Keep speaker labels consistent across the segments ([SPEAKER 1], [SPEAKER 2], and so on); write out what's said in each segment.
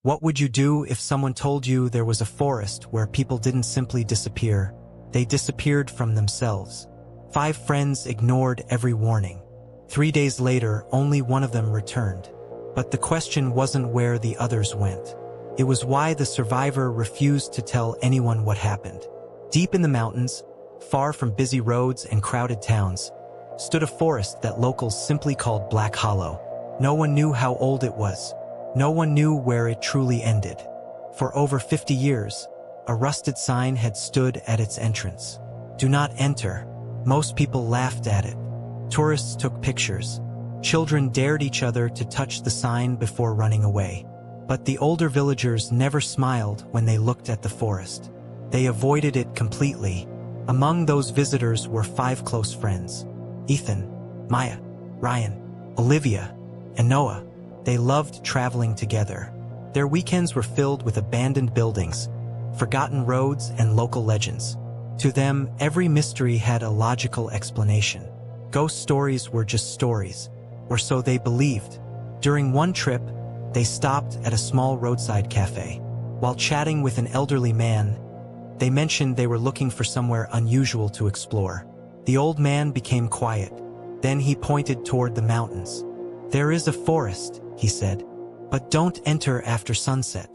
[SPEAKER 1] What would you do if someone told you there was a forest where people didn't simply disappear, they disappeared from themselves? 5 friends ignored every warning. 3 days later, only one of them returned. But the question wasn't where the others went. It was why the survivor refused to tell anyone what happened. Deep in the mountains, far from busy roads and crowded towns, stood a forest that locals simply called Black Hollow. No one knew how old it was. No one knew where it truly ended. For over 50 years, a rusted sign had stood at its entrance. Do not enter. Most people laughed at it. Tourists took pictures. Children dared each other to touch the sign before running away. But the older villagers never smiled when they looked at the forest. They avoided it completely. Among those visitors were 5 close friends: Ethan, Maya, Ryan, Olivia, and Noah. They loved traveling together. Their weekends were filled with abandoned buildings, forgotten roads, and local legends. To them, every mystery had a logical explanation. Ghost stories were just stories, or so they believed. During one trip, they stopped at a small roadside cafe. While chatting with an elderly man, they mentioned they were looking for somewhere unusual to explore. The old man became quiet. Then he pointed toward the mountains. "There is a forest," he said, "but don't enter after sunset."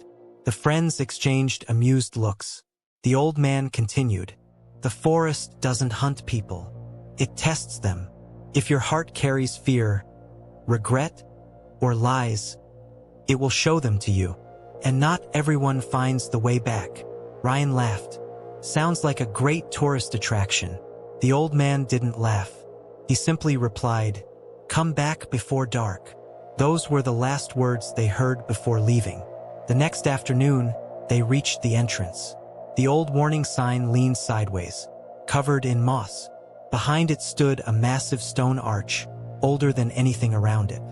[SPEAKER 1] The friends exchanged amused looks. The old man continued, "The forest doesn't hunt people. It tests them. If your heart carries fear, regret, or lies, it will show them to you. And not everyone finds the way back." Ryan laughed. "Sounds like a great tourist attraction." The old man didn't laugh. He simply replied, "Come back before dark." Those were the last words they heard before leaving. The next afternoon, they reached the entrance. The old warning sign leaned sideways, covered in moss. Behind it stood a massive stone arch, older than anything around it.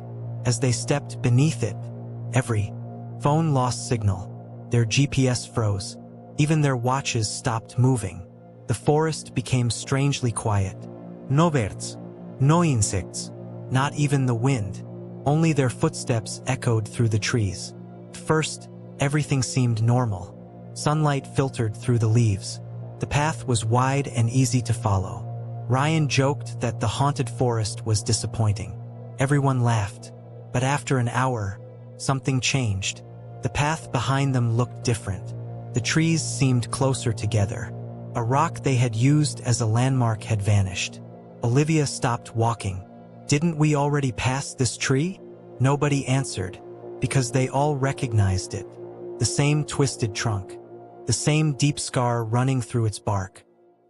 [SPEAKER 1] As they stepped beneath it, every phone lost signal. Their GPS froze. Even their watches stopped moving. The forest became strangely quiet. No birds, no insects, not even the wind. Only their footsteps echoed through the trees. At first, everything seemed normal. Sunlight filtered through the leaves. The path was wide and easy to follow. Ryan joked that the haunted forest was disappointing. Everyone laughed. But after an hour, something changed. The path behind them looked different. The trees seemed closer together. A rock they had used as a landmark had vanished. Olivia stopped walking. "Didn't we already pass this tree?" Nobody answered, because they all recognized it. The same twisted trunk. The same deep scar running through its bark.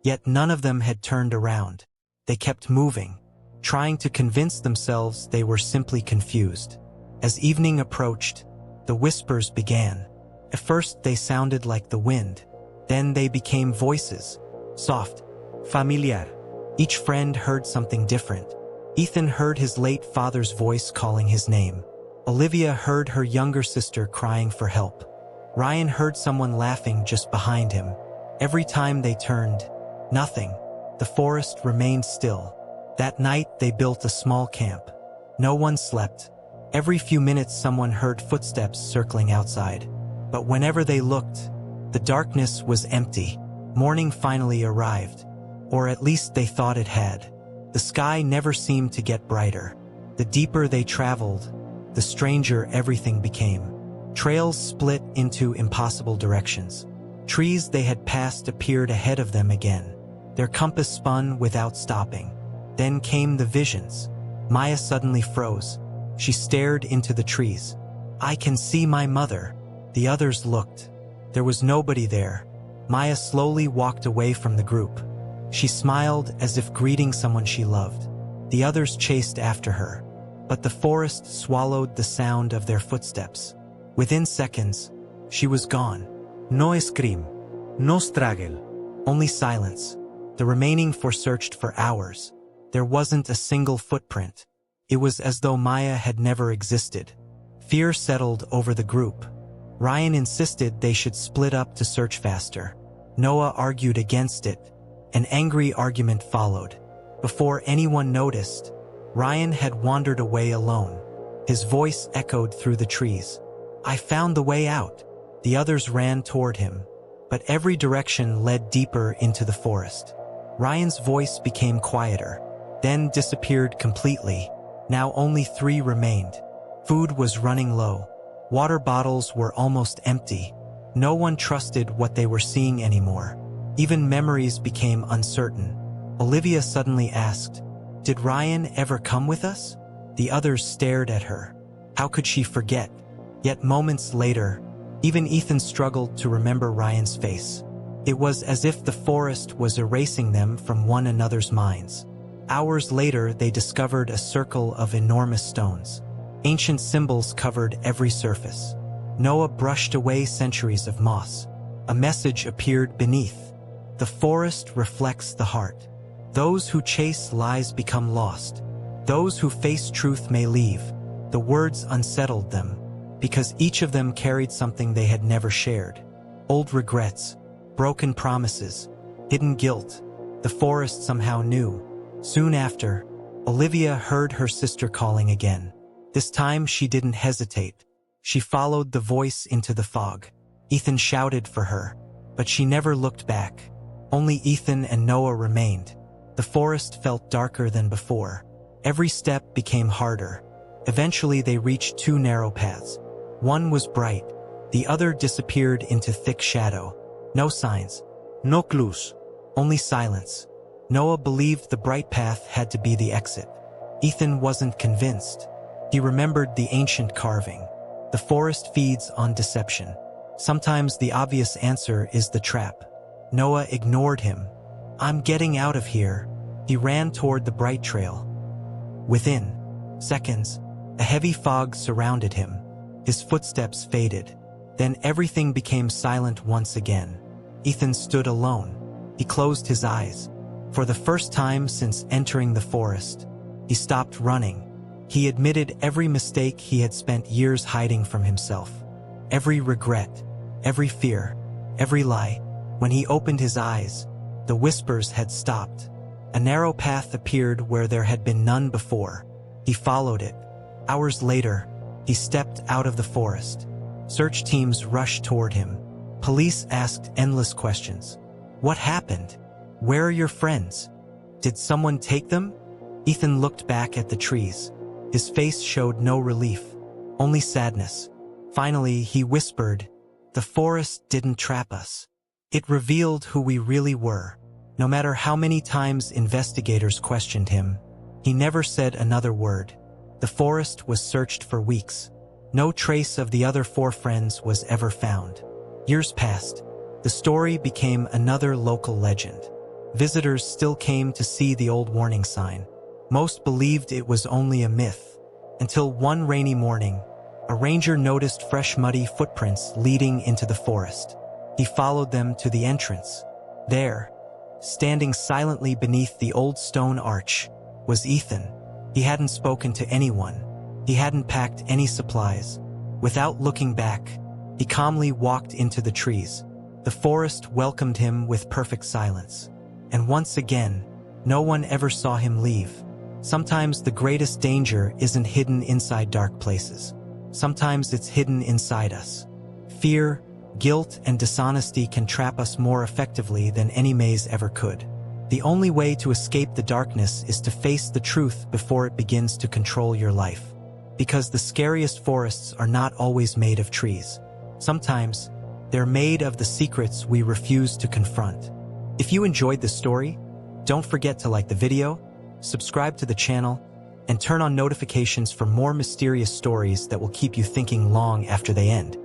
[SPEAKER 1] Yet none of them had turned around. They kept moving, trying to convince themselves they were simply confused. As evening approached, the whispers began. At first they sounded like the wind. Then they became voices, soft, familiar. Each friend heard something different. Ethan heard his late father's voice calling his name. Olivia heard her younger sister crying for help. Ryan heard someone laughing just behind him. Every time they turned, nothing. The forest remained still. That night they built a small camp. No one slept. Every few minutes someone heard footsteps circling outside. But whenever they looked, the darkness was empty. Morning finally arrived. Or at least they thought it had. The sky never seemed to get brighter. The deeper they traveled, the stranger everything became. Trails split into impossible directions. Trees they had passed appeared ahead of them again. Their compass spun without stopping. Then came the visions. Maya suddenly froze. She stared into the trees. "I can see my mother." The others looked. There was nobody there. Maya slowly walked away from the group. She smiled as if greeting someone she loved. The others chased after her. But the forest swallowed the sound of their footsteps. Within seconds, she was gone. No scream, no struggle, only silence. The remaining four searched for hours. There wasn't a single footprint. It was as though Maya had never existed. Fear settled over the group. Ryan insisted they should split up to search faster. Noah argued against it. An angry argument followed. Before anyone noticed, Ryan had wandered away alone. His voice echoed through the trees. "I found the way out." The others ran toward him, but every direction led deeper into the forest. Ryan's voice became quieter, then disappeared completely. Now only 3 remained. Food was running low. Water bottles were almost empty. No one trusted what they were seeing anymore. Even memories became uncertain. Olivia suddenly asked, "Did Ryan ever come with us?" The others stared at her. How could she forget? Yet moments later, even Ethan struggled to remember Ryan's face. It was as if the forest was erasing them from one another's minds. Hours later, they discovered a circle of enormous stones. Ancient symbols covered every surface. Noah brushed away centuries of moss. A message appeared beneath. The forest reflects the heart. Those who chase lies become lost. Those who face truth may leave. The words unsettled them, because each of them carried something they had never shared. Old regrets, broken promises, hidden guilt. The forest somehow knew. Soon after, Olivia heard her sister calling again. This time she didn't hesitate. She followed the voice into the fog. Ethan shouted for her, but she never looked back. Only Ethan and Noah remained. The forest felt darker than before. Every step became harder. Eventually they reached 2 narrow paths. One was bright. The other disappeared into thick shadow. No signs. No clues. Only silence. Noah believed the bright path had to be the exit. Ethan wasn't convinced. He remembered the ancient carving. The forest feeds on deception. Sometimes the obvious answer is the trap. Noah ignored him. "I'm getting out of here." He ran toward the bright trail. Within seconds, a heavy fog surrounded him. His footsteps faded. Then everything became silent once again. Ethan stood alone. He closed his eyes. For the first time since entering the forest, he stopped running. He admitted every mistake he had spent years hiding from himself. Every regret, every fear, every lie. When he opened his eyes, the whispers had stopped. A narrow path appeared where there had been none before. He followed it. Hours later, he stepped out of the forest. Search teams rushed toward him. Police asked endless questions. What happened? Where are your friends? Did someone take them? Ethan looked back at the trees. His face showed no relief, only sadness. Finally, he whispered, "The forest didn't trap us. It revealed who we really were." No matter how many times investigators questioned him, he never said another word. The forest was searched for weeks. No trace of the other 4 friends was ever found. Years passed. The story became another local legend. Visitors still came to see the old warning sign. Most believed it was only a myth, until one rainy morning, a ranger noticed fresh muddy footprints leading into the forest. He followed them to the entrance. There, standing silently beneath the old stone arch, was Ethan. He hadn't spoken to anyone. He hadn't packed any supplies. Without looking back, he calmly walked into the trees. The forest welcomed him with perfect silence. And once again, no one ever saw him leave. Sometimes the greatest danger isn't hidden inside dark places. Sometimes it's hidden inside us. Fear, guilt, and dishonesty can trap us more effectively than any maze ever could. The only way to escape the darkness is to face the truth before it begins to control your life. Because the scariest forests are not always made of trees. Sometimes, they're made of the secrets we refuse to confront. If you enjoyed this story, don't forget to like the video, subscribe to the channel, and turn on notifications for more mysterious stories that will keep you thinking long after they end.